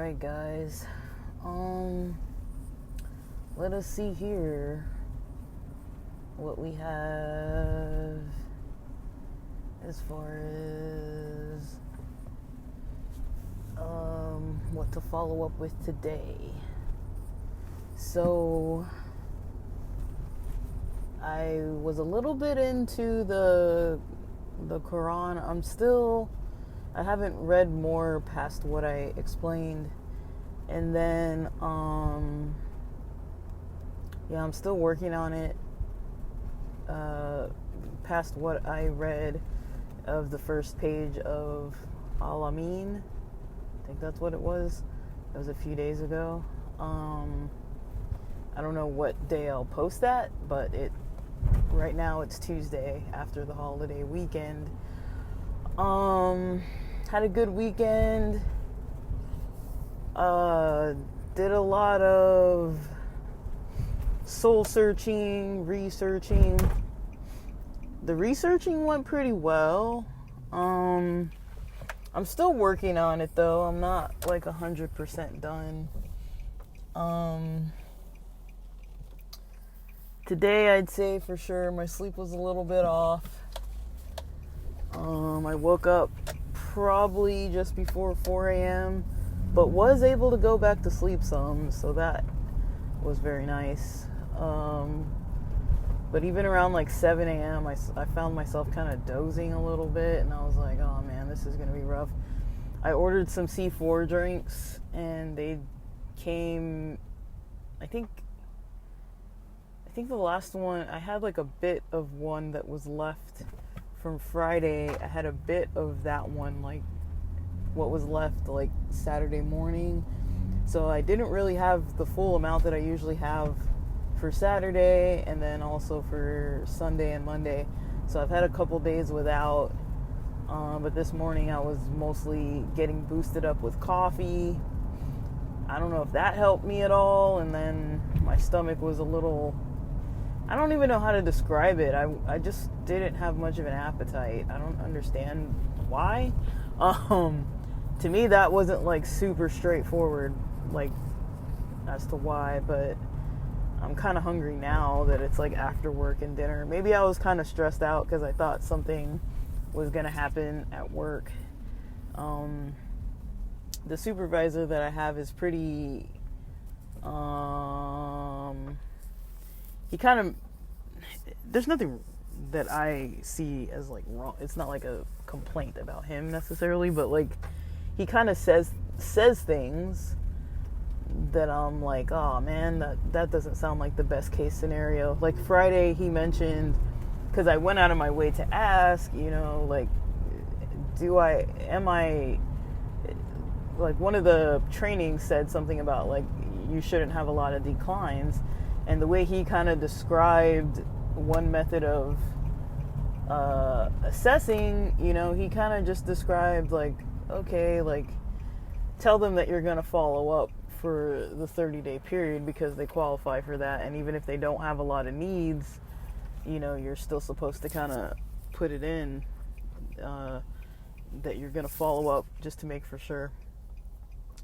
Alright, guys. Let us see here what we have as far as what to follow up with today. So I was a little bit into the Quran. I haven't read more past what I explained. And then, I'm still working on it. Past what I read of the first page of Al-Amin. I think that's what it was. It was a few days ago. I don't know what day I'll post that, but right now it's Tuesday after the holiday weekend. Had a good weekend. Did a lot of soul searching, researching. The researching went pretty well. I'm still working on it though. I'm not like 100% done. Today I'd say for sure my sleep was a little bit off. I woke up probably just before 4 a.m. but was able to go back to sleep some, so that was very nice. But even around like 7 a.m. I found myself kind of dozing a little bit, and I was like, oh man, this is going to be rough. I ordered some C4 drinks, and they came, I think the last one, I had like a bit of one that was left from Friday. I had a bit of that one, like what was left like Saturday morning. So I didn't really have the full amount that I usually have for Saturday, and then also for Sunday and Monday. So I've had a couple days without, but this morning I was mostly getting boosted up with coffee. I don't know if that helped me at all. And then my stomach was a little, I don't even know how to describe it. I just didn't have much of an appetite. I don't understand why. To me, that wasn't like super straightforward, like as to why, but I'm kind of hungry now that it's like after work and dinner. Maybe I was kind of stressed out because I thought something was going to happen at work. The supervisor that I have is pretty, he kind of, there's nothing that I see as like wrong. It's not like a complaint about him necessarily, but like he kind of says things that I'm like, oh man, that doesn't sound like the best case scenario. Like Friday he mentioned, because I went out of my way to ask, like, like one of the trainings said something about like you shouldn't have a lot of declines, and the way he kind of described one method of assessing, he kind of just described like, okay, like tell them that you're going to follow up for the 30-day period because they qualify for that, and even if they don't have a lot of needs, you're still supposed to kind of put it in that you're going to follow up just to make for sure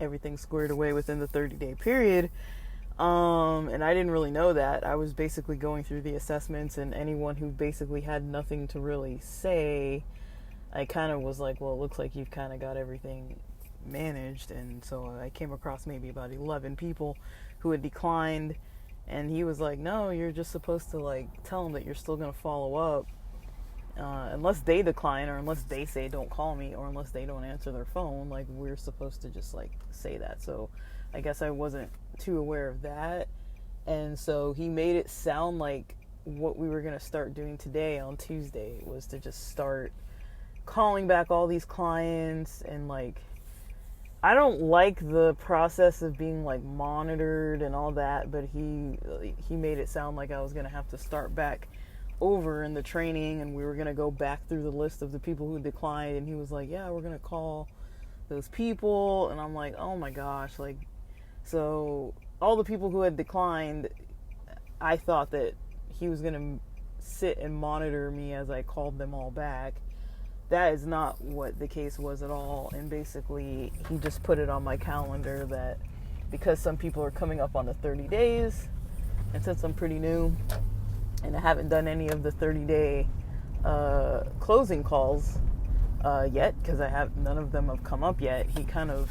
everything's squared away within the 30-day period. And I didn't really know that. I was basically going through the assessments, and anyone who basically had nothing to really say, I kind of was like, well, it looks like you've kind of got everything managed. And so I came across maybe about 11 people who had declined, and he was like, no, you're just supposed to like tell them that you're still going to follow up unless they decline, or unless they say don't call me, or unless they don't answer their phone. Like, we're supposed to just like say that. So I guess I wasn't too aware of that, and so he made it sound like what we were going to start doing today on Tuesday was to just start calling back all these clients. And like, I don't like the process of being like monitored and all that, but he made it sound like I was going to have to start back over in the training, and we were going to go back through the list of the people who declined, and he was like, yeah, we're going to call those people. And I'm like, oh my gosh, like, so all the people who had declined, I thought that he was going to sit and monitor me as I called them all back. that is not what the case was at all. And basically, he just put it on my calendar that because some people are coming up on the 30 days, and since I'm pretty new and I haven't done any of the 30-day closing calls yet, because none of them have come up yet, he kind of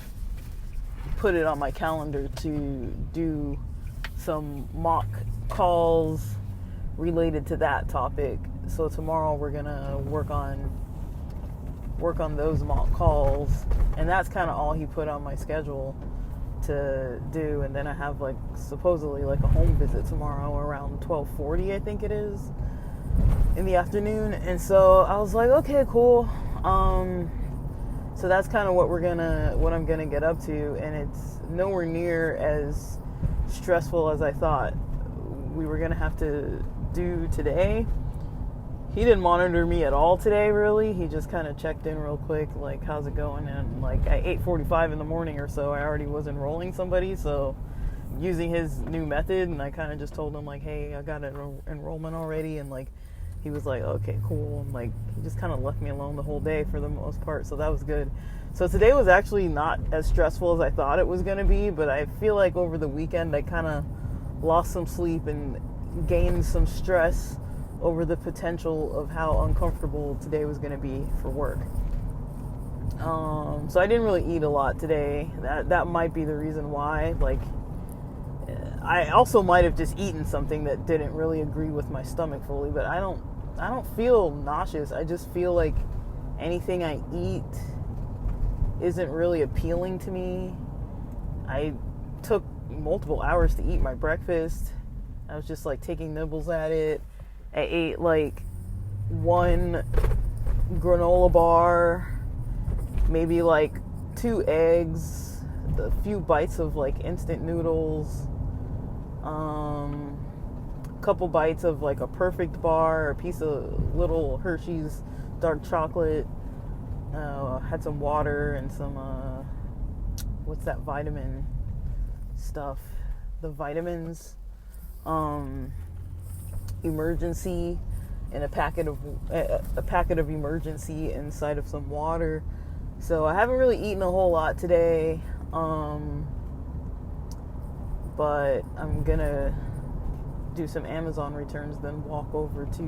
put it on my calendar to do some mock calls related to that topic. So tomorrow we're gonna work on those mock calls, and that's kind of all he put on my schedule to do. And then I have like supposedly like a home visit tomorrow around 12:40, I think it is, in the afternoon. And so I was like, okay, cool. So that's kind of what I'm gonna get up to, and it's nowhere near as stressful as I thought we were gonna have to do today. He didn't monitor me at all today, really. He just kind of checked in real quick, like, how's it going? And like at 8:45 in the morning or so, I already was enrolling somebody, so using his new method, and I kind of just told him like, hey, I got an enrollment already, and like he was like, okay, cool. And like he just kind of left me alone the whole day for the most part, so that was good. So today was actually not as stressful as I thought it was going to be, but I feel like over the weekend I kind of lost some sleep and gained some stress over the potential of how uncomfortable today was going to be for work. So I didn't really eat a lot today. That might be the reason why. Like, I also might have just eaten something that didn't really agree with my stomach fully, but I don't feel nauseous. I just feel like anything I eat isn't really appealing to me. I took multiple hours to eat my breakfast. I was just like taking nibbles at it. I ate like one granola bar, maybe like 2 eggs, a few bites of like instant noodles, couple bites of like a Perfect bar, a piece of little Hershey's dark chocolate, had some water and some what's that vitamin stuff, the vitamins, Emergency, and a packet of Emergency inside of some water. So I haven't really eaten a whole lot today, but I'm gonna do some Amazon returns, then walk over to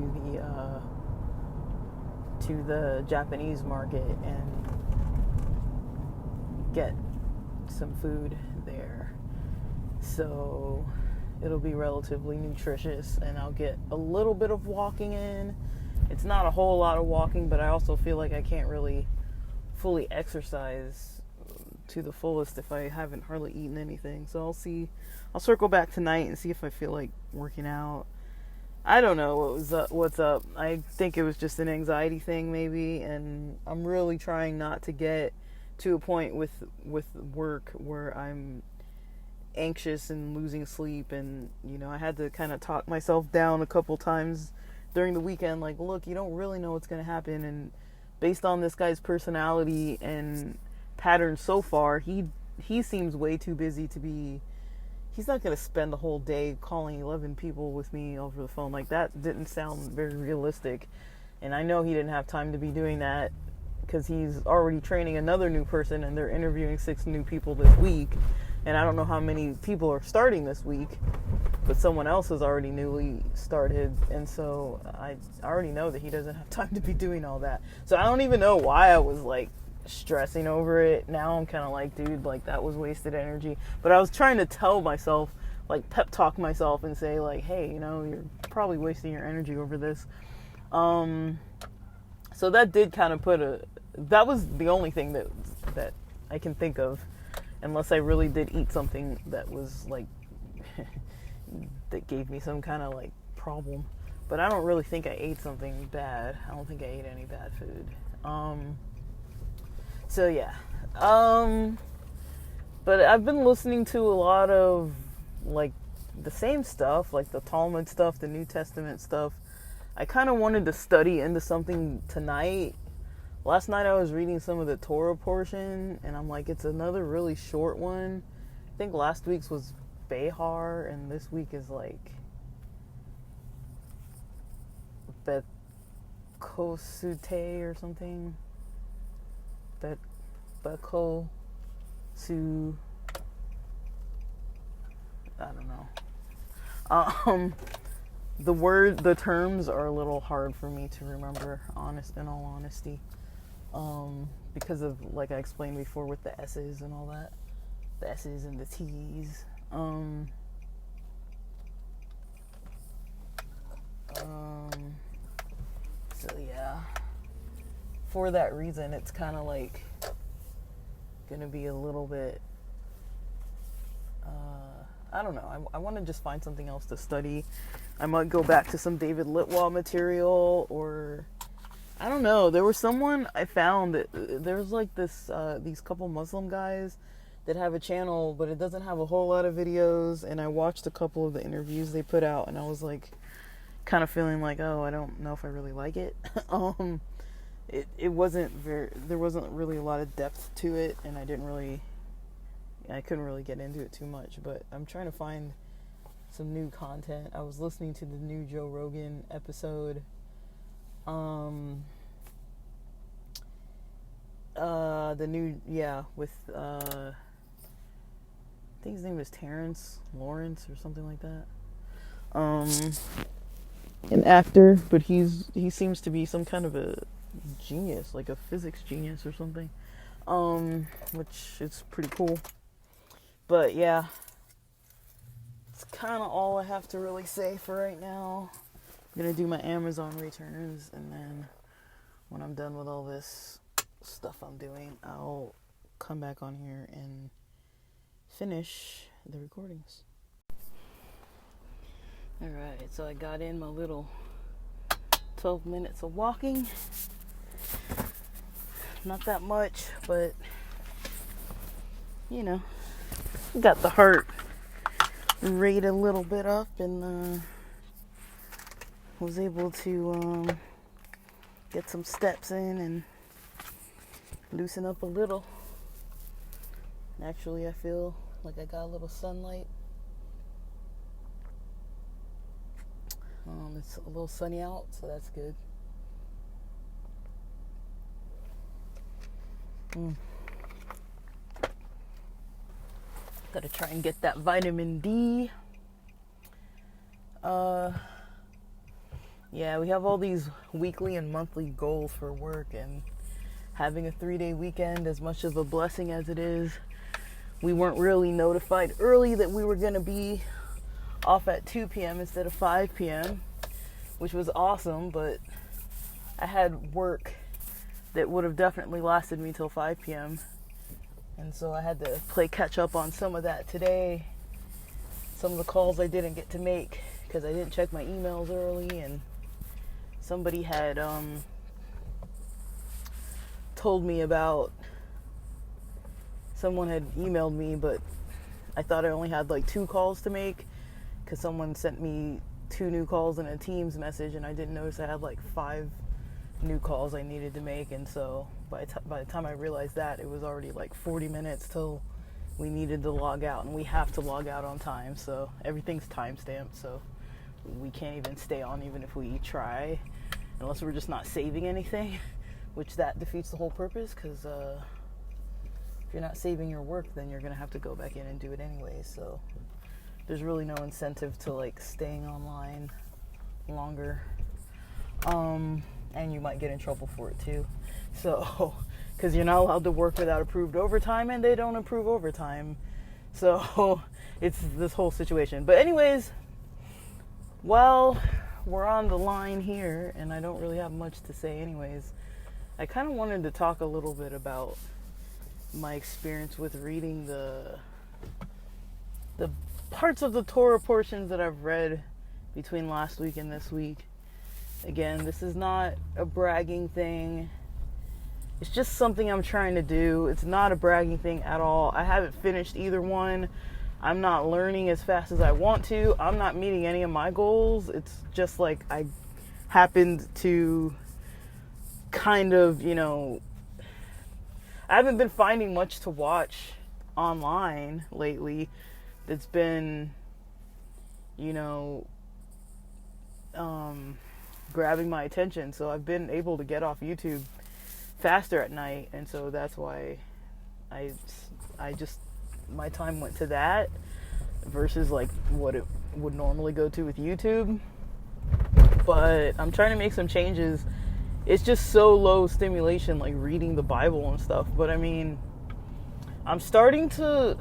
the Japanese market and get some food there. So it'll be relatively nutritious, and I'll get a little bit of walking in. It's not a whole lot of walking, but I also feel like I can't really fully exercise to the fullest if I haven't hardly eaten anything. So I'll circle back tonight and see if I feel like working out. I don't know what's up. I think it was just an anxiety thing maybe, and I'm really trying not to get to a point with work where I'm anxious and losing sleep. And I had to kind of talk myself down a couple times during the weekend, like, look, you don't really know what's going to happen, and based on this guy's personality and patterns so far, he seems way too busy to be. He's not going to spend the whole day calling 11 people with me over the phone. Like, that didn't sound very realistic. And I know he didn't have time to be doing that because he's already training another new person, and they're interviewing 6 new people this week. And I don't know how many people are starting this week, but someone else has already newly started. And so I already know that he doesn't have time to be doing all that. So I don't even know why I was like stressing over it. Now I'm kind of like, dude, like, that was wasted energy. But I was trying to tell myself, like, pep talk myself and say like, hey, you're probably wasting your energy over this. So that did kind of that was the only thing that I can think of, unless I really did eat something that was like that gave me some kind of like problem. But I don't really think I ate something bad. I don't think I ate any bad food. So yeah. But I've been listening to a lot of like the same stuff, like the Talmud stuff, the New Testament stuff. I kind of wanted to study into something tonight. Last night I was reading some of the Torah portion, and I'm like, it's another really short one. I think last week's was Behar, and this week is like Bet Kosute or something. that Bako Su, I don't know. The terms are a little hard for me to remember, in all honesty. Because of, like I explained before, with the S's and all that. The S's and the T's. So yeah. For that reason, it's kind of like gonna be a little bit, I don't know. I want to just find something else to study. I might go back to some David Litwell material, or I don't know. There was someone I found that there's like these couple Muslim guys that have a channel, but it doesn't have a whole lot of videos. And I watched a couple of the interviews they put out, and I was like, kind of feeling like, oh, I don't know if I really like it. It wasn't there wasn't really a lot of depth to it, and I couldn't really get into it too much. But I'm trying to find some new content. I was listening to the new Joe Rogan episode. With I think his name is Terrence Lawrence or something like that. An actor, but he seems to be some kind of a genius, like a physics genius or something. Which is pretty cool. But yeah, it's kind of all I have to really say for right now. I'm gonna do my Amazon returns, and then when I'm done with all this stuff I'm doing, I'll come back on here and finish the recordings. Alright, so I got in my little 12 minutes of walking. Not that much, but you know, got the heart rate a little bit up, and was able to get some steps in and loosen up a little. Actually, I feel like I got a little sunlight. It's a little sunny out, so that's good. Gotta try and get that vitamin D. Yeah, we have all these weekly and monthly goals for work, and having a 3-day weekend, as much of a blessing as it is, we weren't really notified early that we were gonna be off at 2 p.m. instead of 5 p.m., which was awesome, but I had work that would have definitely lasted me till 5 p.m. And so I had to play catch up on some of that today. Some of the calls I didn't get to make because I didn't check my emails early, and somebody had told me about, someone had emailed me, but I thought I only had like 2 calls to make because someone sent me 2 new calls in a Teams message, and I didn't notice I had like 5 new calls I needed to make. And so by the time I realized that, it was already like 40 minutes till we needed to log out, and we have to log out on time, so everything's time stamped, so we can't even stay on even if we try, unless we're just not saving anything, which that defeats the whole purpose, because if you're not saving your work, then you're gonna have to go back in and do it anyway. So there's really no incentive to like staying online longer, and you might get in trouble for it too. So because you're not allowed to work without approved overtime, and they don't approve overtime, so it's this whole situation. But anyways, while we're on the line here, and I don't really have much to say anyways, I kind of wanted to talk a little bit about my experience with reading the parts of the Torah portions that I've read between last week and this week. Again, this is not a bragging thing. It's just something I'm trying to do. It's not a bragging thing at all. I haven't finished either one. I'm not learning as fast as I want to. I'm not meeting any of my goals. It's just like I happened to kind of, I haven't been finding much to watch online lately that's been, grabbing my attention. So I've been able to get off YouTube faster at night, and so that's why I just my time went to that versus like what it would normally go to with YouTube. But I'm trying to make some changes. It's just so low stimulation, like reading the Bible and stuff. But I mean, I'm starting to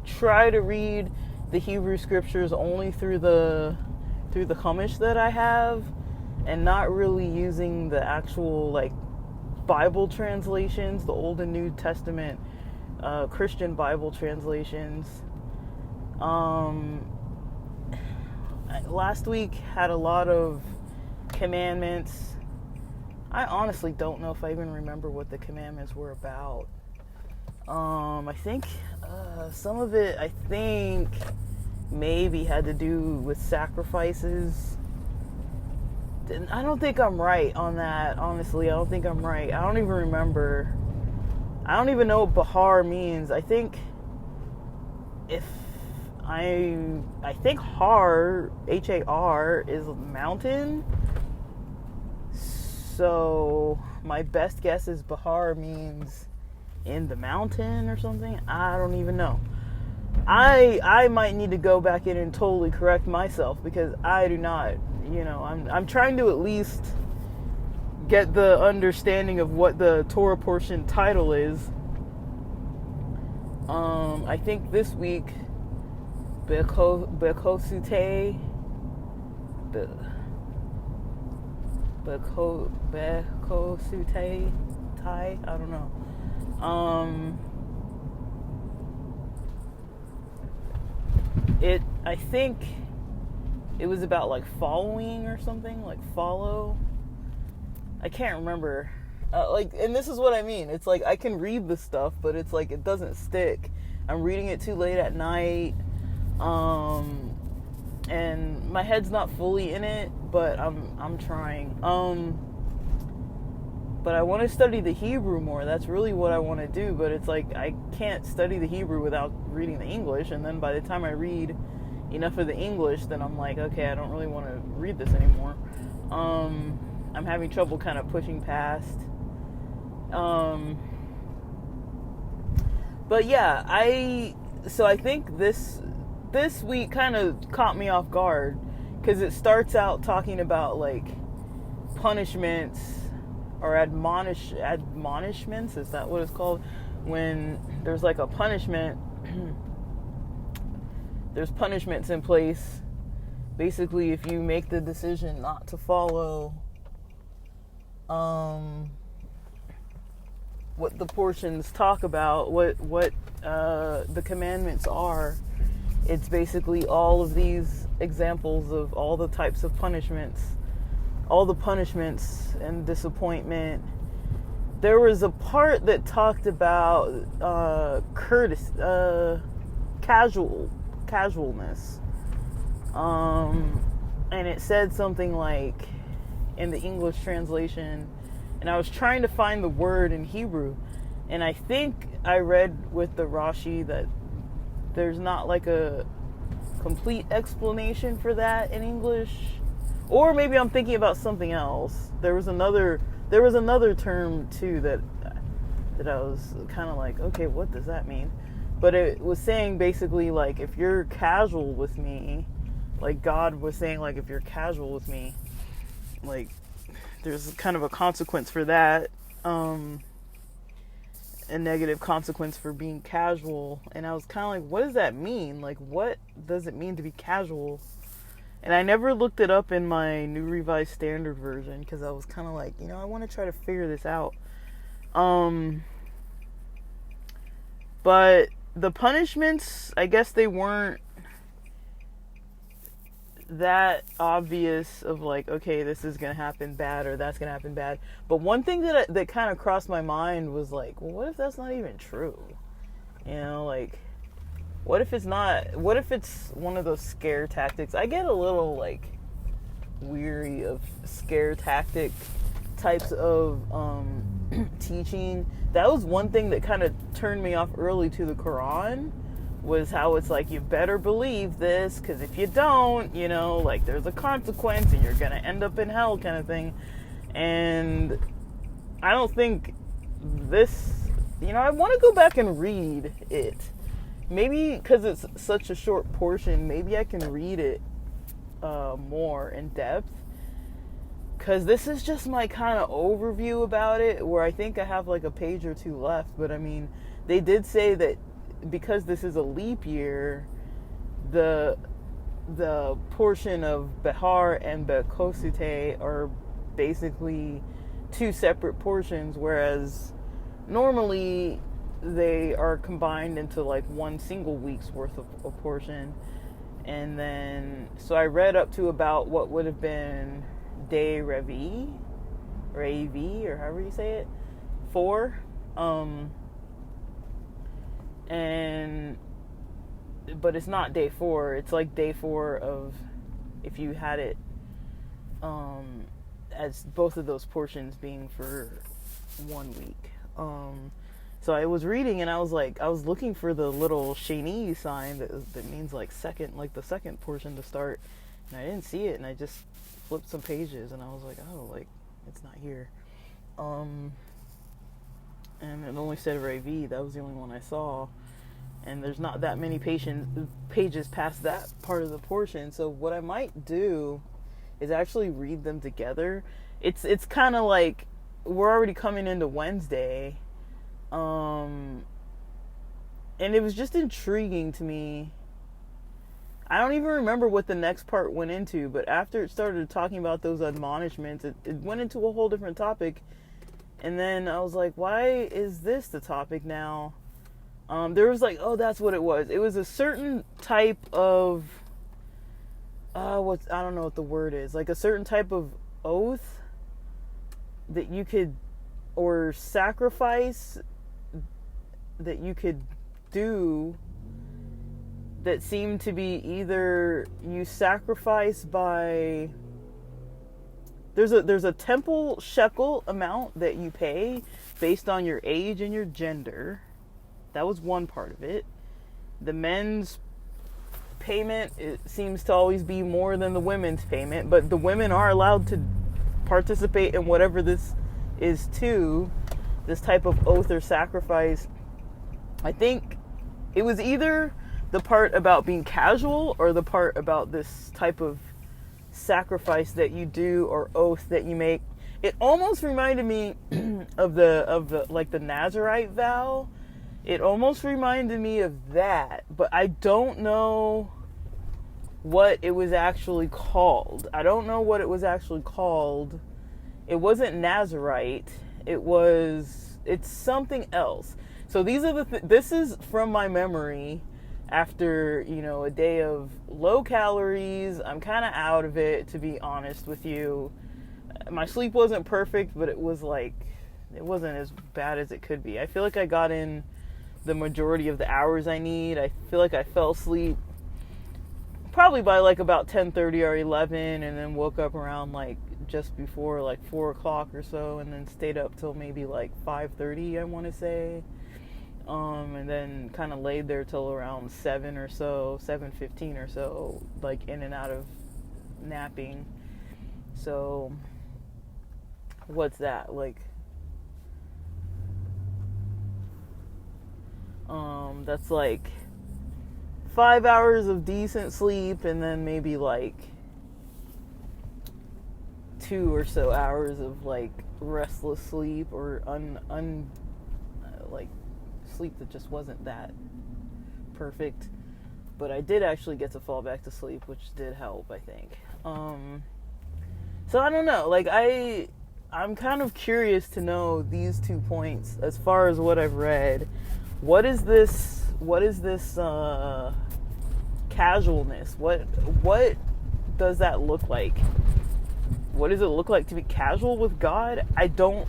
try to read the Hebrew scriptures only through the Chumash that I have, and not really using the actual like Bible translations, the Old and New Testament Christian Bible translations. Last week had a lot of commandments. I honestly don't know if I even remember what the commandments were about. I think some of it, I think, maybe had to do with sacrifices. I don't think I'm right on that, honestly. I don't think I'm right. I don't even remember. I don't even know what Bahar means. I think Har, H-A-R, is mountain. So my best guess is Bahar means in the mountain or something. I don't even know. I might need to go back in and totally correct myself, because I do not, I'm trying to at least get the understanding of what the Torah portion title is. I think this week Bekosute Tai, I don't know. I think it was about like following or something, like follow. I can't remember. And this is what I mean. It's like I can read the stuff, but it's like it doesn't stick. I'm reading it too late at night. And my head's not fully in it, but I'm trying. But I want to study the Hebrew more. That's really what I want to do, but it's like I can't study the Hebrew without reading the English, and then by the time I read enough of the English, then I'm like, okay, I don't really want to read this anymore. I'm having trouble kind of pushing past. But yeah, I think this week kind of caught me off guard, because it starts out talking about like punishments or admonishments, is that what it's called? When there's like a punishment, there's punishments in place. Basically, if you make the decision not to follow what the portions talk about, what the commandments are, it's basically all of these examples of all the types of punishments, all the punishments and disappointment. There was a part that talked about casualness, and it said something like in the English translation, and I was trying to find the word in Hebrew, and I think I read with the Rashi that there's not like a complete explanation for that in English, or maybe I'm thinking about something else. There was another term too that I was kind of like, okay, what does that mean? But it was saying basically like, if you're casual with me, like God was saying, like, if you're casual with me, like there's kind of a consequence for that, a negative consequence for being casual. And I was kind of like, what does that mean? Like, what does it mean to be casual? And I never looked it up in my New Revised Standard Version, because I was kind of like, I want to try to figure this out. But the punishments, I guess they weren't that obvious of like, okay, this is going to happen bad or that's going to happen bad. But one thing that kind of crossed my mind was like, well, what if that's not even true? Like, what if it's one of those scare tactics? I get a little like weary of scare tactic types of teaching. That was one thing that kind of turned me off early to the Quran, was how it's like, you better believe this, because if you don't, like there's a consequence and you're gonna end up in hell, kind of thing. And I don't think this, I want to go back and read it. Maybe because it's such a short portion, maybe I can read it more in depth. Because this is just my kind of overview about it, where I think I have like a page or two left. But I mean, they did say that because this is a leap year, the portion of Behar and Bekosute are basically two separate portions, whereas normally they are combined into like one single week's worth of a portion. And then, so I read up to about what would have been day Revi, or AV, or however you say it, 4. But it's not day 4. It's like day 4 of, if you had it as both of those portions being for 1 week. So I was reading and I was looking for the little Shani sign that means like second, like the second portion to start, and I didn't see it, and I just flipped some pages and I was like, oh, like it's not here. And it only said Ravi. That was the only one I saw, and there's not that many pages past that part of the portion. So what I might do is actually read them together. It's kind of like we're already coming into Wednesday. And it was just intriguing to me. I don't even remember what the next part went into, but after it started talking about those admonishments, it went into a whole different topic. And then I was like, why is this the topic now? There was like, oh, that's what it was. It was a certain type of, I don't know what the word is, like a certain type of oath that you could, or sacrifice that you could do, that seemed to be either you sacrifice by, there's a temple shekel amount that you pay based on your age and your gender. That was one part of it. The men's payment, it seems to always be more than the women's payment, but the women are allowed to participate in whatever this is too, this type of oath or sacrifice. I think it was either the part about being casual or the part about this type of sacrifice that you do or oath that you make. It almost reminded me of the like the Nazarite vow. It almost reminded me of that, but I don't know what it was actually called. It wasn't Nazarite. It's something else. So these are this is from my memory after, a day of low calories. I'm kind of out of it, to be honest with you. My sleep wasn't perfect, but it wasn't as bad as it could be. I feel like I got in the majority of the hours I need. I feel like I fell asleep probably by like about 10:30 or 11, and then woke up around like just before like 4 o'clock or so, and then stayed up till maybe like 5:30, I want to say. And then kind of laid there till around 7 or so, 7:15 or so, like in and out of napping. So what's that, like, that's like 5 hours of decent sleep, and then maybe like 2 or so hours of like restless sleep, or like sleep that just wasn't that perfect. But I did actually get to fall back to sleep, which did help, I think. So I don't know, like I'm kind of curious to know these 2 points as far as what I've read. What is this casualness? What does that look like? What does it look like to be casual with God? I don't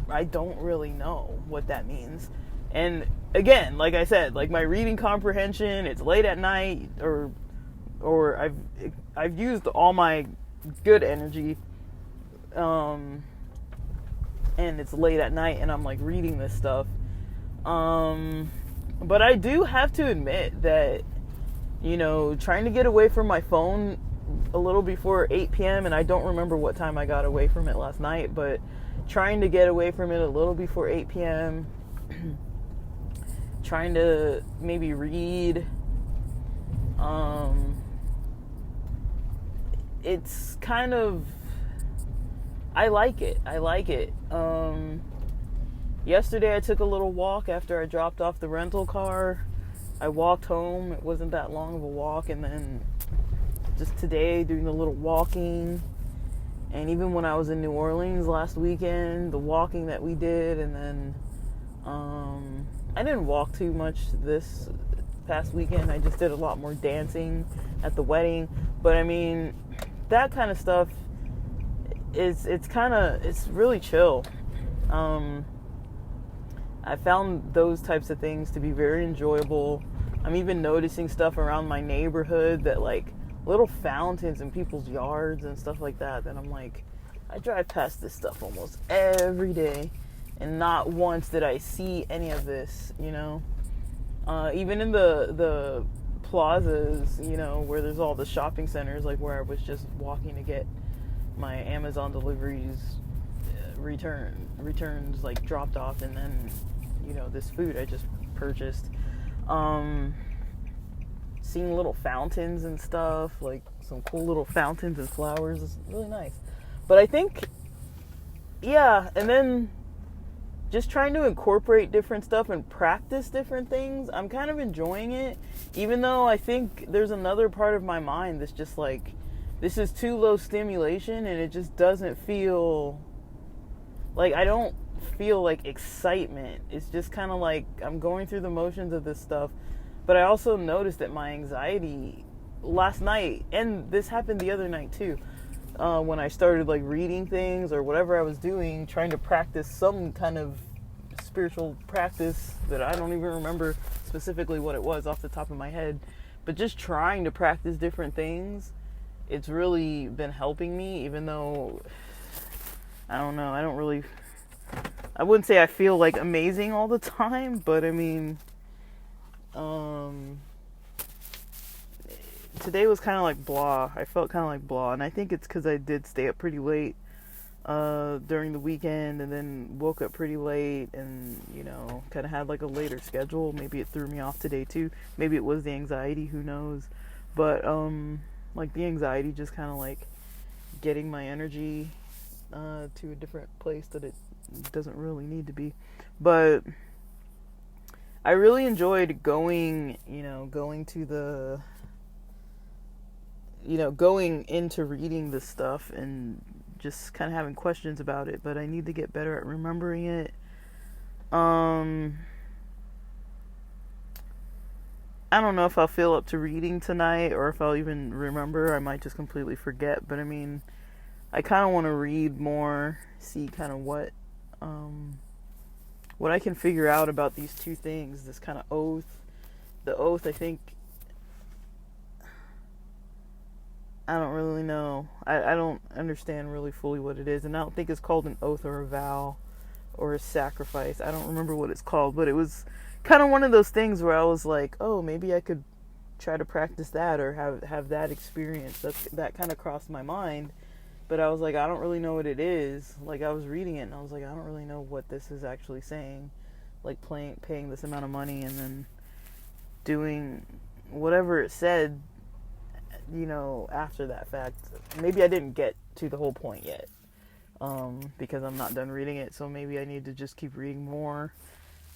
really know what that means. And again, like I said, like my reading comprehension, it's late at night, or I've used all my good energy, and it's late at night, and I'm like reading this stuff. But I do have to admit that, trying to get away from my phone a little before 8 p.m., and I don't remember what time I got away from it last night, but trying to get away from it a little before 8 p.m., trying to maybe read. It's kind of, I like it. Yesterday I took a little walk after I dropped off the rental car. I walked home. It wasn't that long of a walk. And then just today doing a little walking. And even when I was in New Orleans last weekend, the walking that we did. And then I didn't walk too much this past weekend. I just did a lot more dancing at the wedding. But I mean, that kind of stuff it's really chill. I found those types of things to be very enjoyable. I'm even noticing stuff around my neighborhood, that like little fountains in people's yards and stuff like that I'm like, I drive past this stuff almost every day, and not once did I see any of this, even in the plazas, where there's all the shopping centers, like where I was just walking to get my Amazon deliveries returns like dropped off, and then this food I just purchased, seeing little fountains and stuff, like some cool little fountains and flowers, is really nice. But I think, yeah, and then just trying to incorporate different stuff and practice different things, I'm kind of enjoying it, even though I think there's another part of my mind that's just like, this is too low stimulation, and it just doesn't feel like, I don't feel like excitement. It's just kind of like I'm going through the motions of this stuff. But I also noticed that my anxiety last night, and this happened the other night too, when I started like reading things or whatever I was doing, trying to practice some kind of spiritual practice that I don't even remember specifically what it was off the top of my head, but just trying to practice different things, it's really been helping me, even though, I don't know, I wouldn't say I feel like amazing all the time, but I mean, today was kind of like blah. I felt kind of like blah, and I think it's because I did stay up pretty late during the weekend, and then woke up pretty late, and kind of had like a later schedule. Maybe it threw me off today too. Maybe it was the anxiety, who knows. But like the anxiety just kind of like getting my energy to a different place that it doesn't really need to be. But I really enjoyed going to the, going into reading this stuff and just kind of having questions about it, but I need to get better at remembering it. I don't know if I'll feel up to reading tonight, or if I'll even remember. I might just completely forget, but I mean, I kind of want to read more, see kind of what I can figure out about these two things, this kind of oath. The oath, I think, I don't really know. I don't understand really fully what it is, and I don't think it's called an oath or a vow or a sacrifice. I don't remember what it's called, but it was kind of one of those things where I was like, oh, maybe I could try to practice that, or have that experience. That kind of crossed my mind. But I was like, I don't really know what it is. Like, I was reading it, and I was like, I don't really know what this is actually saying. Like, paying this amount of money, and then doing whatever it said, after that fact. Maybe I didn't get to the whole point yet, because I'm not done reading it, so maybe I need to just keep reading more.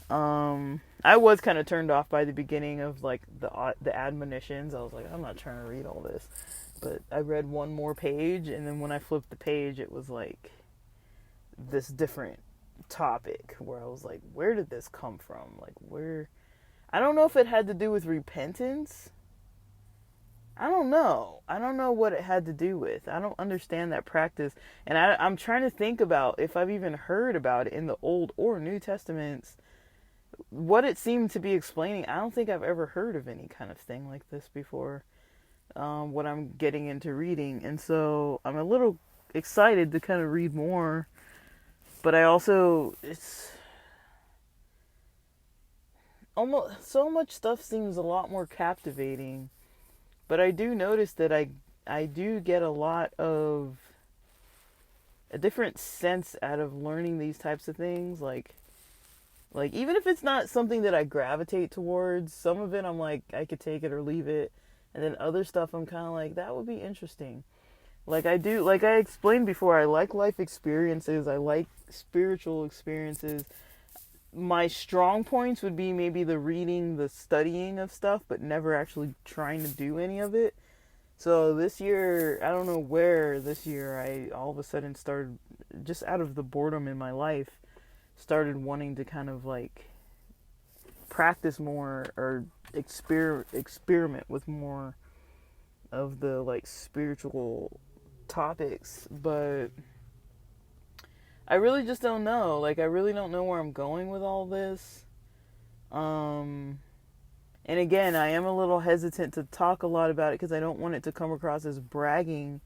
I was kind of turned off by the beginning of, like, the admonitions. I was like, I'm not trying to read all this. But I read one more page, and then when I flipped the page, it was like this different topic where I was like, where did this come from? Like, I don't know if it had to do with repentance. I don't know what it had to do with. I don't understand that practice. And I'm trying to think about if I've even heard about it in the Old or New Testaments. What it seemed to be explaining, I don't think I've ever heard of any kind of thing like this before. What I'm getting into reading, and so I'm a little excited to kind of read more, but I also, it's almost, so much stuff seems a lot more captivating, but I do notice that I do get a lot of a different sense out of learning these types of things. Like, Like, even if it's not something that I gravitate towards, some of it I'm like, I could take it or leave it. And then other stuff I'm kind of like, that would be interesting. Like like I explained before, I like life experiences. I like spiritual experiences. My strong points would be maybe the reading, the studying of stuff, but never actually trying to do any of it. So this year, I don't know where this year I all of a sudden started, just out of the boredom in my life, started wanting to kind of like practice more or experiment with more of the like spiritual topics. But I really just don't know. Like, I really don't know where I'm going with all this. And again, I am a little hesitant to talk a lot about it because I don't want it to come across as bragging.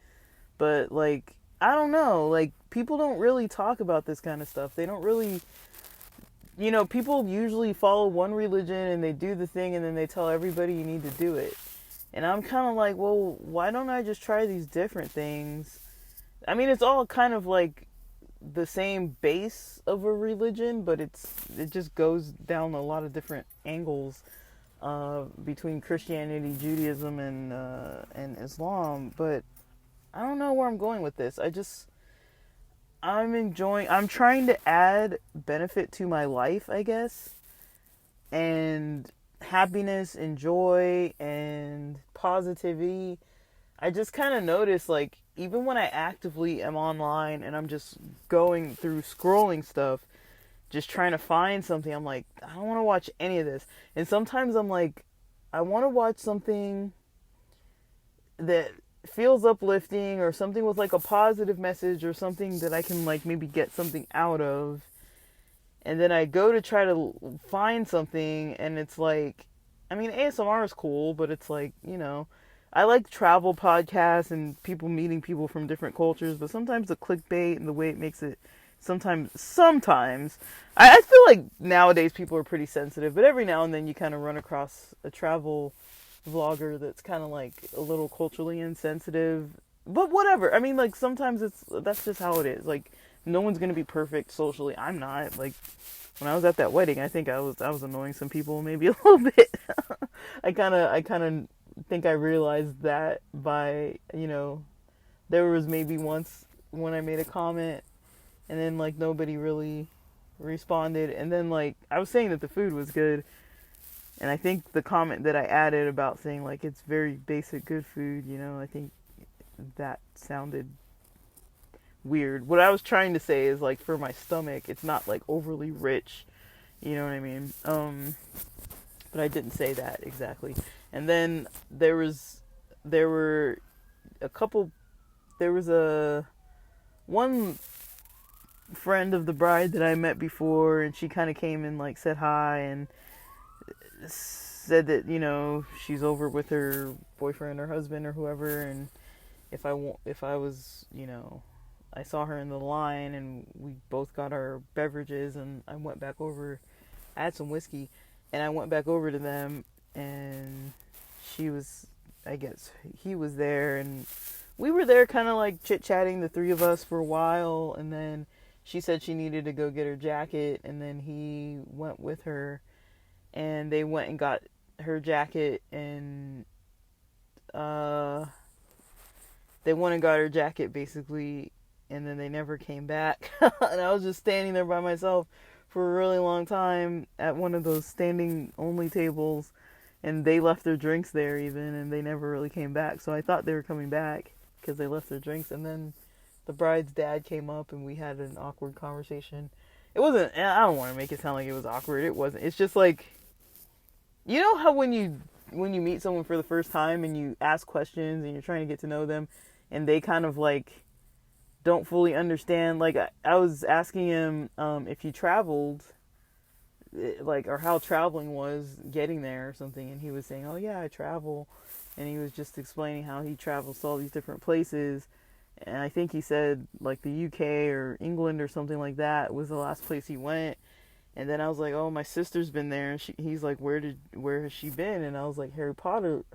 But, like, I don't know. Like, people don't really talk about this kind of stuff. They don't really, people usually follow one religion and they do the thing and then they tell everybody you need to do it. And I'm kind of like, well, why don't I just try these different things? I mean, it's all kind of like the same base of a religion, but it just goes down a lot of different angles between Christianity, Judaism, and Islam. But I don't know where I'm going with this. I'm trying to add benefit to my life, I guess, and happiness and joy and positivity. I just kind of notice, like, even when I actively am online and I'm just going through scrolling stuff, just trying to find something, I'm like, I don't want to watch any of this. And sometimes I'm like, I want to watch something that feels uplifting or something with like a positive message or something that I can like maybe get something out of. And then I go to try to find something and it's like, I mean, ASMR is cool, but it's like, I like travel podcasts and people meeting people from different cultures, but sometimes the clickbait and the way it makes it, sometimes, I feel like nowadays people are pretty sensitive, but every now and then you kind of run across a travel vlogger that's kind of like a little culturally insensitive, but whatever. I mean, like, sometimes that's just how it is. Like, no one's going to be perfect socially. I'm not. Like, when I was at that wedding, I think I was annoying some people maybe a little bit. I kind of think I realized that by, there was maybe once when I made a comment and then like nobody really responded, and then like I was saying that the food was good, and I think the comment that I added about saying like it's very basic good food, I think that sounded weird. What I was trying to say is like for my stomach it's not like overly rich, you know what I mean? But I didn't say that exactly. And then there was one friend of the bride that I met before, and she kind of came and like said hi and said that she's over with her boyfriend or husband or whoever, and if I was I saw her in the line and we both got our beverages, and I went back over. I had some whiskey and I went back over to them, and I guess he was there, and we were there kind of like chit-chatting, the three of us, for a while, and then she said she needed to go get her jacket, and then he went with her, and they went and got her jacket, and they went and got her jacket, basically, and then they never came back. And I was just standing there by myself for a really long time at one of those standing only tables, and they left their drinks there even, and they never really came back. So I thought they were coming back because they left their drinks, and then the bride's dad came up and we had an awkward conversation. It wasn't, I don't want to make it sound like it was awkward. It wasn't. It's just like, you know how when you meet someone for the first time and you ask questions and you're trying to get to know them, and they kind of like don't fully understand. Like I was asking him if he traveled, like, or how traveling was getting there or something, and he was saying, oh yeah, I travel, and he was just explaining how he travels to all these different places, and I think he said like the UK or England or something like that was the last place he went. And then I was like, oh, my sister's been there, and he's like, where has she been? And I was like, Harry Potter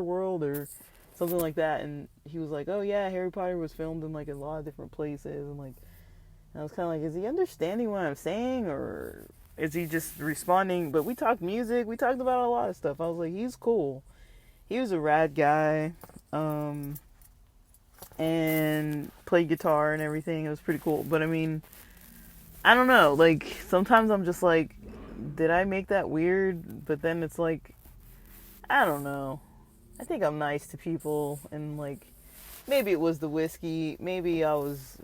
World or something like that. And he was like, oh yeah, Harry Potter was filmed in like a lot of different places. And like, and I was kind of like, is he understanding what I'm saying, or Is he just responding? But we talked music. We talked about a lot of stuff. I was like, he's cool. He was a rad guy. And played guitar and everything. It was pretty cool. But I mean, I don't know. Like, sometimes I'm just like, did I make that weird? But then it's like, I don't know. I think I'm nice to people, and like, maybe it was the whiskey. Maybe it's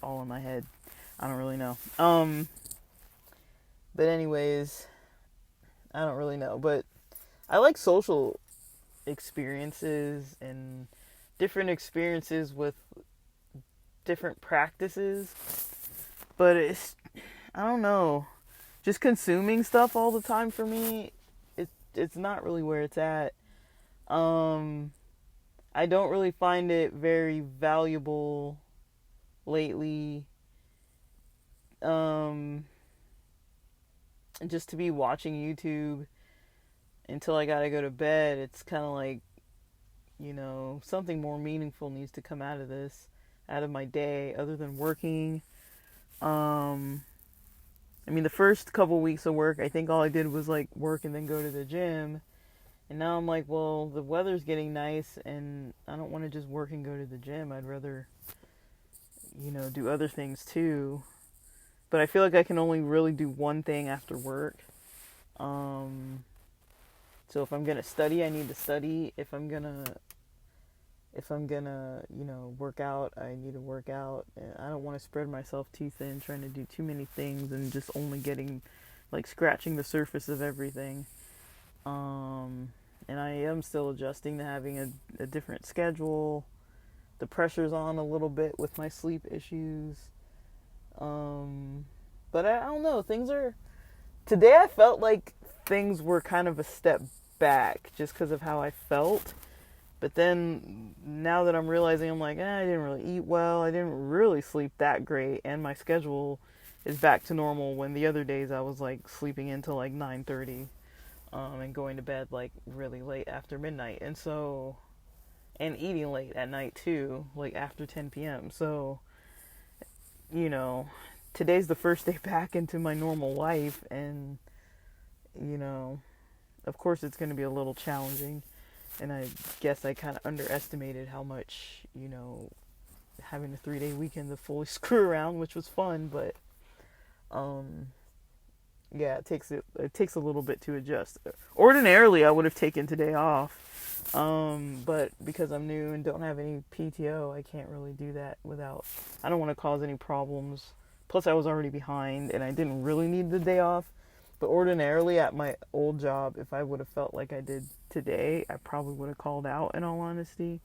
all in my head. I don't really know. But anyways, I don't really know. But I like social experiences and different experiences with different practices. But I don't know. Just consuming stuff all the time for me, it's not really where it's at. I don't really find it very valuable lately. Just to be watching YouTube until I gotta go to bed. It's kind of like, something more meaningful needs to come out of this, out of my day, other than working. I mean, the first couple weeks of work, I think all I did was like work and then go to the gym. And now I'm like, well, the weather's getting nice and I don't want to just work and go to the gym. I'd rather, do other things too. But I feel like I can only really do one thing after work. So if I'm going to study, I need to study. If I'm gonna, work out, I need to work out. I don't want to spread myself too thin, trying to do too many things and just only getting, like, scratching the surface of everything. And I am still adjusting to having a different schedule. The pressure's on a little bit with my sleep issues. But I don't know. Today I felt like things were kind of a step back just because of how I felt. But then now that I'm realizing, I'm like, I didn't really eat well. I didn't really sleep that great. And my schedule is back to normal, when the other days I was like sleeping until like 9:30. And going to bed like really late after midnight. And eating late at night too, like after 10 p.m. So, today's the first day back into my normal life. And, of course it's going to be a little challenging. And I guess I kind of underestimated how much, having a 3-day weekend to fully screw around, which was fun. But, yeah, it takes a little bit to adjust. Ordinarily, I would have taken today off, but because I'm new and don't have any PTO, I can't really do that I don't want to cause any problems. Plus, I was already behind, and I didn't really need the day off. But ordinarily, at my old job, if I would have felt like I did today, I probably would have called out, in all honesty.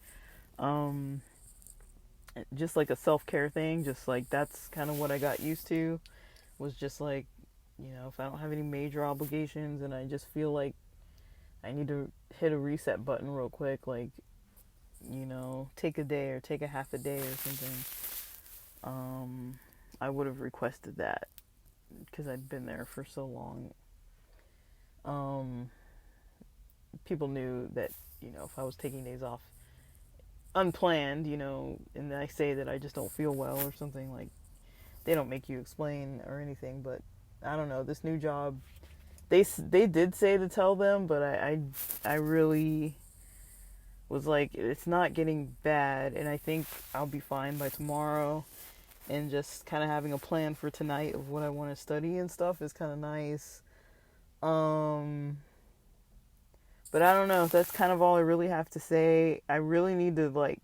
Just like a self-care thing, just like that's kind of what I got used to, was just like, if I don't have any major obligations and I just feel like I need to hit a reset button real quick, like, take a day or take a half a day or something, I would have requested that because I'd been there for so long. People knew that, if I was taking days off unplanned, and I say that I just don't feel well or something, like, they don't make you explain or anything. But I don't know, this new job, they did say to tell them, but I really was like, it's not getting bad, and I think I'll be fine by tomorrow. And just kind of having a plan for tonight of what I want to study and stuff is kind of nice. But I don't know, that's kind of all I really have to say. I really need to, like,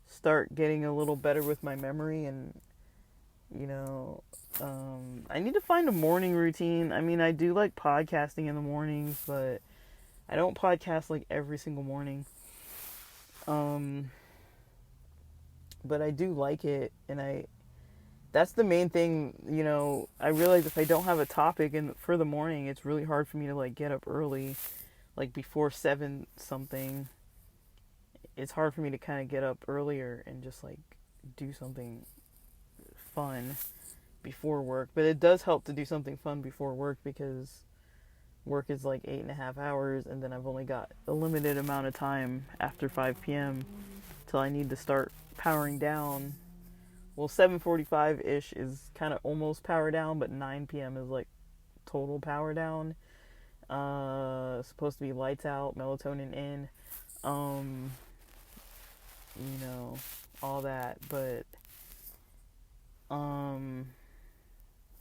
start getting a little better with my memory, and I need to find a morning routine. I mean, I do like podcasting in the mornings, but I don't podcast like every single morning. But I do like it, and that's the main thing. I realize if I don't have a topic for the morning, it's really hard for me to like get up early, like before 7 something. It's hard for me to kind of get up earlier and just like do something fun before work. But it does help to do something fun before work, because work is like 8.5 hours, and then I've only got a limited amount of time after 5 p.m. till I need to start powering down well, 7:45-ish is kind of almost power down, but 9 p.m. is like total power down. Supposed to be lights out, melatonin in, you know, all that. But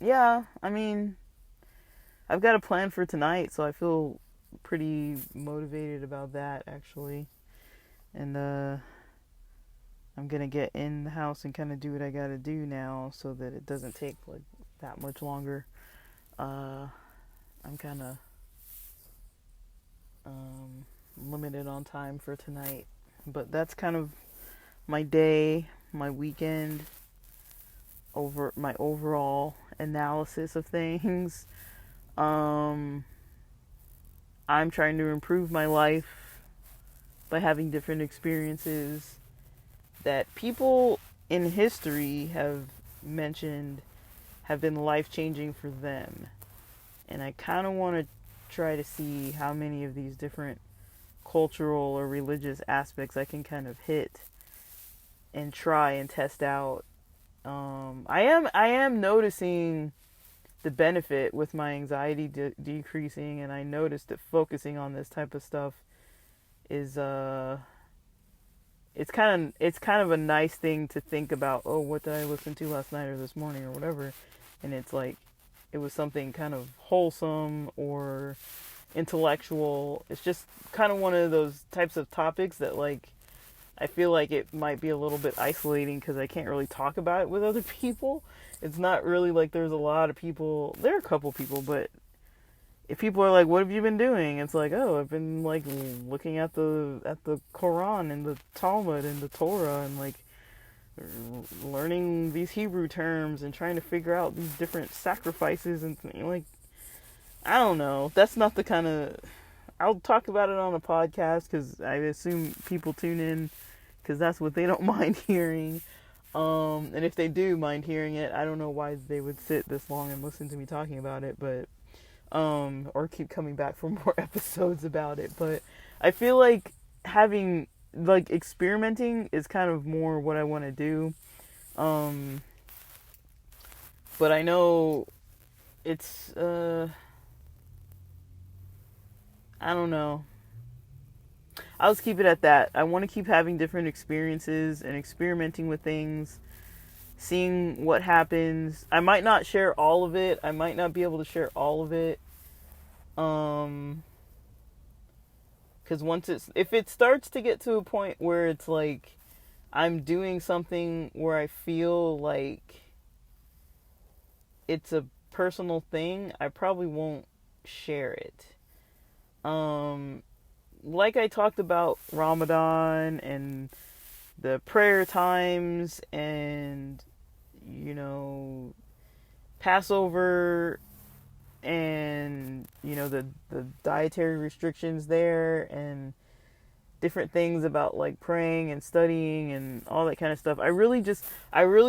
yeah, I mean, I've got a plan for tonight, so I feel pretty motivated about that, actually. And I'm gonna get in the house and kind of do what I gotta do now, so that it doesn't take like that much longer. I'm kind of limited on time for tonight, but that's kind of my day, my weekend, over my overall analysis of things. I'm trying to improve my life by having different experiences that people in history have mentioned have been life-changing for them. And I kind of want to try to see how many of these different cultural or religious aspects I can kind of hit and try and test out. I am noticing the benefit with my anxiety decreasing, and I noticed that focusing on this type of stuff is it's kind of a nice thing to think about. Oh, what did I listen to last night or this morning or whatever? And it's like it was something kind of wholesome or intellectual. It's just kind of one of those types of topics that, like, I feel like it might be a little bit isolating because I can't really talk about it with other people. It's not really like there's a lot of people. There are a couple people, but if people are like, "What have you been doing?" It's like, "Oh, I've been like looking at the Quran and the Talmud and the Torah and like learning these Hebrew terms and trying to figure out these different sacrifices and like, I don't know." That's not the kind of. I'll talk about it on a podcast because I assume people tune in because that's what they don't mind hearing. And if they do mind hearing it, I don't know why they would sit this long and listen to me talking about it, but or keep coming back for more episodes about it. But I feel like having like experimenting is kind of more what I want to do. But I know it's I don't know. I'll just keep it at that. I want to keep having different experiences and experimenting with things, seeing what happens. I might not share all of it. I might not be able to share all of it. Because if it starts to get to a point where it's like I'm doing something where I feel like it's a personal thing, I probably won't share it. Like I talked about Ramadan and the prayer times and, you know, Passover and, you know, the dietary restrictions there and different things about like praying and studying and all that kind of stuff. I really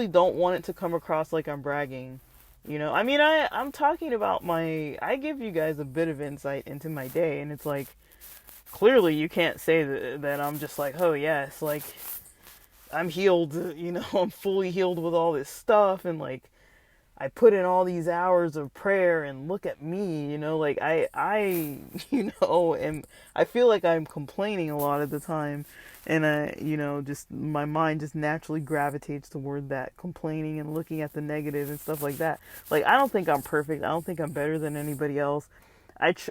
don't want it to come across like I'm bragging. You know, I mean, I'm talking about I give you guys a bit of insight into my day, and it's like, clearly you can't say that I'm just like, oh yes, like, I'm healed, you know, I'm fully healed with all this stuff, and like, I put in all these hours of prayer, and look at me, you know, like, I you know, and I feel like I'm complaining a lot of the time, and you know, just, my mind just naturally gravitates toward that, complaining and looking at the negative and stuff like that. Like, I don't think I'm perfect, I don't think I'm better than anybody else.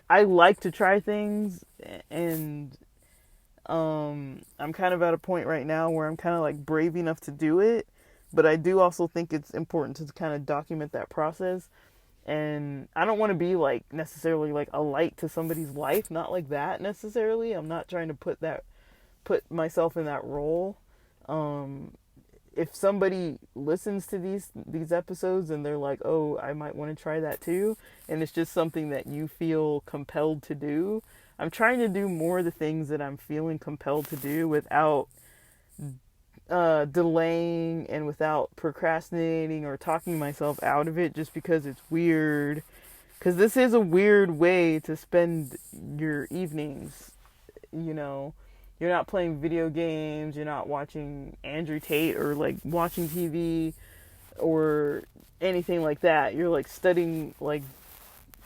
I like to try things, and I'm kind of at a point right now where I'm kind of like brave enough to do it, but I do also think it's important to kind of document that process. And I don't want to be like necessarily like a light to somebody's life, not like that necessarily. I'm not trying to put myself in that role. If somebody listens to these episodes and they're like, oh, I might want to try that too, and it's just something that you feel compelled to do, I'm trying to do more of the things that I'm feeling compelled to do without delaying and without procrastinating or talking myself out of it just because it's weird. Because this is a weird way to spend your evenings, you know. You're not playing video games, you're not watching Andrew Tate or like watching TV or anything like that. You're like studying like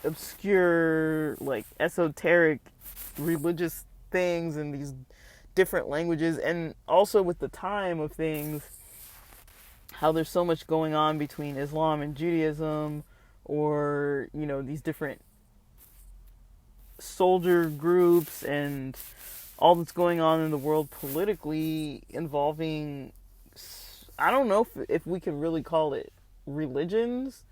obscure, like esoteric religious things in these different languages. And also with the time of things, how there's so much going on between Islam and Judaism, or these different soldier groups, and all that's going on in the world politically involving, I don't know if we can really call it religions.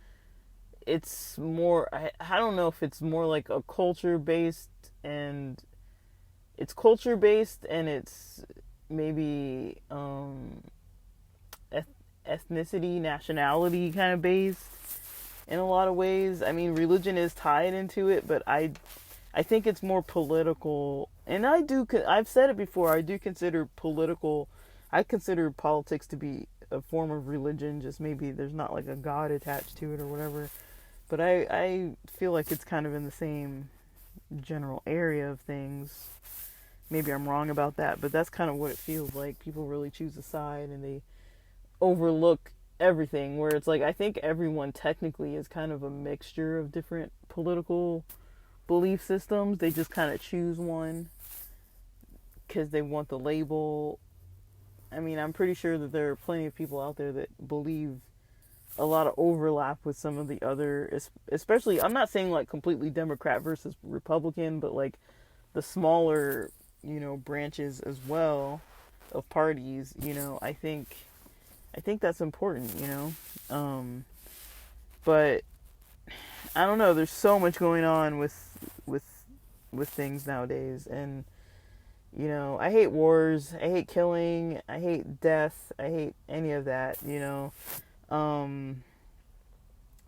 It's more, I don't know if it's more like a culture based, and it's maybe ethnicity, nationality kind of based in a lot of ways. I mean, religion is tied into it, but I think it's more political. And I've said it before, I consider politics to be a form of religion, just maybe there's not like a god attached to it or whatever. But I feel like it's kind of in the same general area of things. Maybe I'm wrong about that, but that's kind of what it feels like. People really choose a side and they overlook everything, where it's like I think everyone technically is kind of a mixture of different political belief systems. They just kind of choose one because they want the label. I mean, I'm pretty sure that there are plenty of people out there that believe a lot of overlap with some of the other, especially, I'm not saying like completely Democrat versus Republican, but like the smaller, branches as well of parties. I think that's important, but I don't know, there's so much going on with things nowadays. And I hate wars, I hate killing, I hate death, I hate any of that.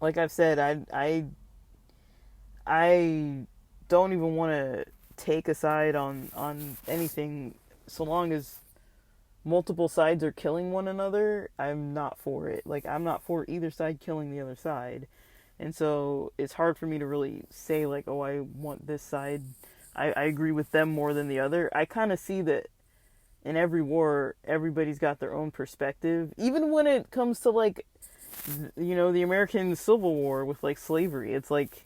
Like I've said, I don't even want to take a side on anything. So long as multiple sides are killing one another, I'm not for it. Like, I'm not for either side killing the other side. And so it's hard for me to really say like, oh, I want this side, I agree with them more than the other. I kind of see that in every war, everybody's got their own perspective. Even when it comes to like, the American Civil War with like slavery, it's like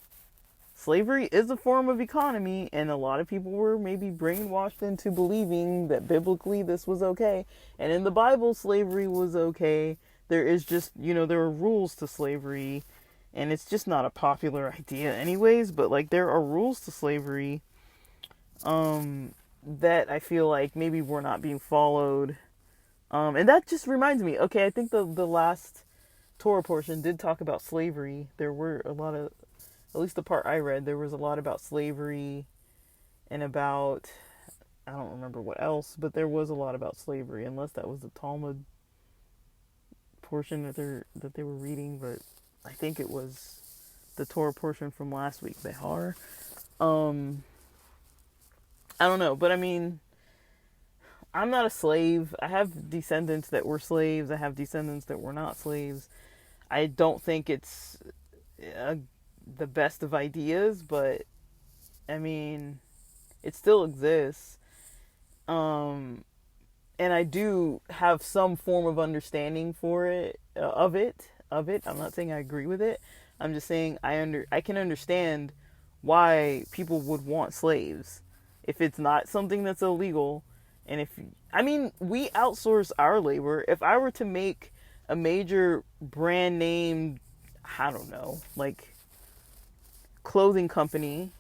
slavery is a form of economy, and a lot of people were maybe brainwashed into believing that biblically this was okay. And in the Bible, slavery was okay. There is just, there are rules to slavery, and it's just not a popular idea anyways, but like there are rules to slavery that I feel like maybe were not being followed. And that just reminds me, okay, I think the last Torah portion did talk about slavery. There were a lot of, at least the part I read, there was a lot about slavery and about, I don't remember what else, but there was a lot about slavery, unless that was the Talmud portion that they were reading. But I think it was the Torah portion from last week, Behar. I don't know, but I mean, I'm not a slave. I have descendants that were slaves. I have descendants that were not slaves. I don't think it's the best of ideas, but I mean, it still exists. And I do have some form of understanding for it, of it. I'm not saying I agree with it. I'm just saying I can understand why people would want slaves if it's not something that's illegal. And we outsource our labor. If I were to make a major brand name, I don't know, like clothing company,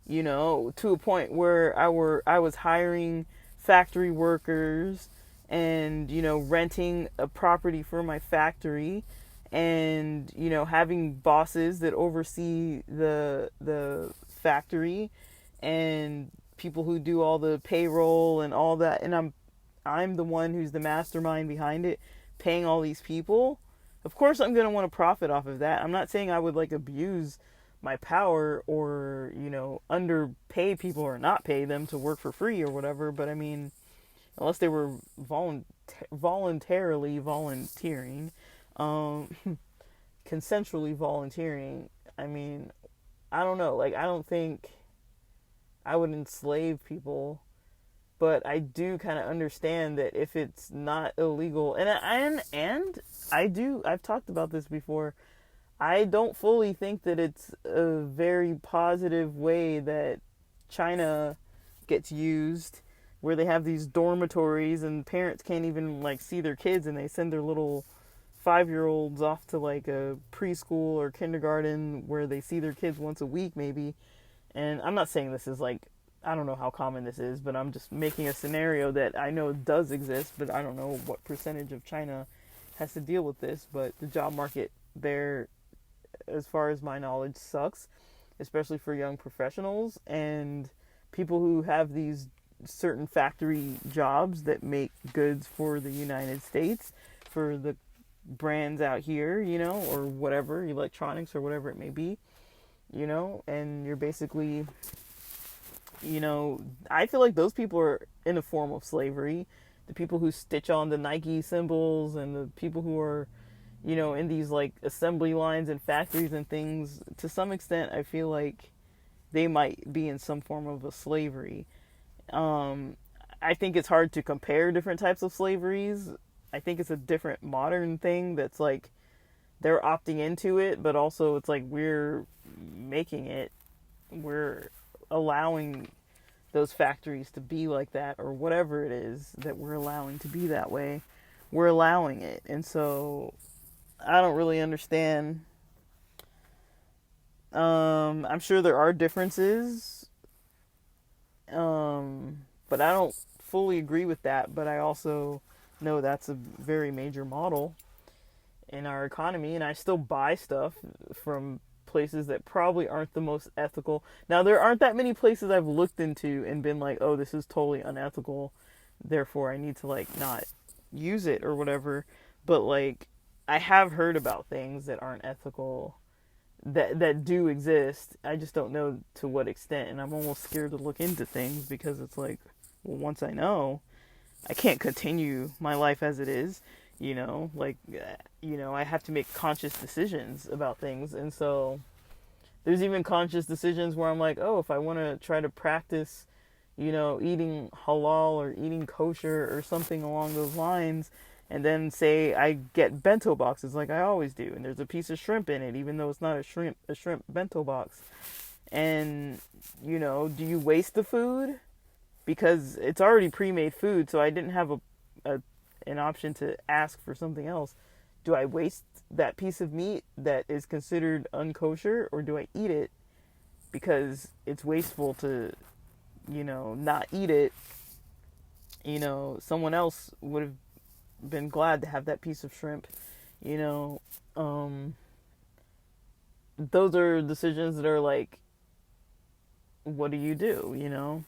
to a point where I was hiring factory workers and, renting a property for my factory, and, having bosses that oversee the factory, and people who do all the payroll and all that, and I'm the one who's the mastermind behind it, paying all these people. Of course I'm going to want to profit off of that. I'm not saying I would like abuse my power or, underpay people or not pay them to work for free or whatever, but I mean, unless they were voluntarily volunteering, consensually volunteering, I mean, I don't know, like, I don't think I would enslave people but I do kind of understand that if it's not illegal, I've talked about this before. I don't fully think that it's a very positive way that China gets used, where they have these dormitories and parents can't even like see their kids, and they send their little 5-year-olds off to like a preschool or kindergarten where they see their kids once a week maybe. And I'm not saying this is like, I don't know how common this is, but I'm just making a scenario that I know does exist, but I don't know what percentage of China has to deal with this. But the job market there, as far as my knowledge, sucks, especially for young professionals and people who have these certain factory jobs that make goods for the United States, for the brands out here, or whatever, electronics or whatever it may be, and you're basically, I feel like those people are in a form of slavery. The people who stitch on the Nike symbols and the people who are, in these like assembly lines and factories and things, to some extent, I feel like they might be in some form of a slavery. I think it's hard to compare different types of slaveries. I think it's a different modern thing that's like they're opting into it, but also it's like we're making it, we're allowing those factories to be like that, or whatever it is that we're allowing to be that way. We're allowing it. And so I don't really understand. I'm sure there are differences, but I don't fully agree with that. But I also know that's a very major model in our economy, and I still buy stuff from places that probably aren't the most ethical. Now, there aren't that many places I've looked into and been like, oh, this is totally unethical, therefore I need to like not use it or whatever. But like, I have heard about things that aren't ethical that do exist. I just don't know to what extent, and I'm almost scared to look into things because it's like, well, once I know, I can't continue my life as it is, I have to make conscious decisions about things. And so there's even conscious decisions where I'm like, oh, if I want to try to practice, eating halal or eating kosher or something along those lines, and then say I get bento boxes like I always do, and there's a piece of shrimp in it, even though it's not a shrimp bento box. And, do you waste the food? Because it's already pre-made food, so I didn't have an option to ask for something else. Do I waste that piece of meat that is considered unkosher, or do I eat it because it's wasteful to, not eat it? Someone else would have been glad to have that piece of shrimp. Those are decisions that are like, what do you do,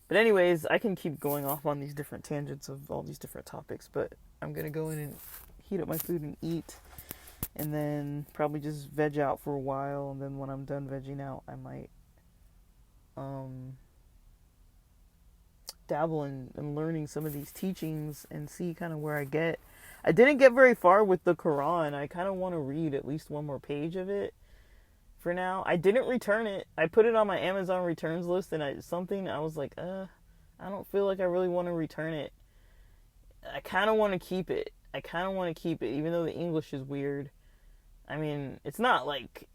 But anyways, I can keep going off on these different tangents of all these different topics, but I'm going to go in and heat up my food and eat, and then probably just veg out for a while, and then when I'm done vegging out, I might dabble in learning some of these teachings and see kind of where I get. I didn't get very far with the Quran. I kind of want to read at least one more page of it for now. I didn't return it. I put it on my Amazon returns list, and I was like, I don't feel like I really want to return it. I kind of want to keep it. Even though the English is weird. I mean, it's not like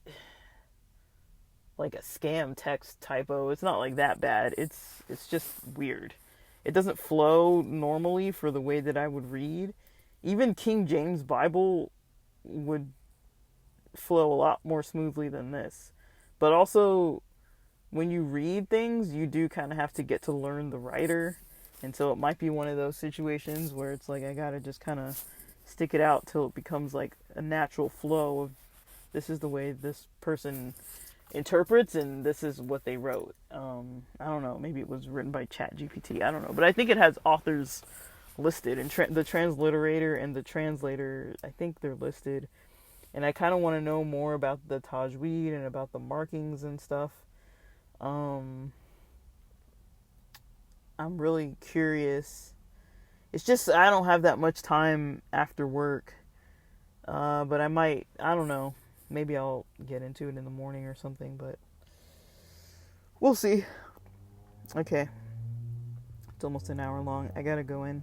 a scam text typo. It's not like that bad. It's just weird. It doesn't flow normally for the way that I would read. Even King James Bible would flow a lot more smoothly than this. But also, when you read things, you do kind of have to get to learn the writer. And so it might be one of those situations where it's like I gotta just kind of stick it out till it becomes like a natural flow of this is the way this person interprets and this is what they wrote. I don't know, maybe it was written by ChatGPT, I don't know, but I think it has authors listed, and the transliterator and the translator, I think they're listed. And I kind of want to know more about the tajweed and about the markings and stuff. I'm really curious. It's just I don't have that much time after work. But I don't know. Maybe I'll get into it in the morning or something, but we'll see. Okay. It's almost an hour long. I gotta go in.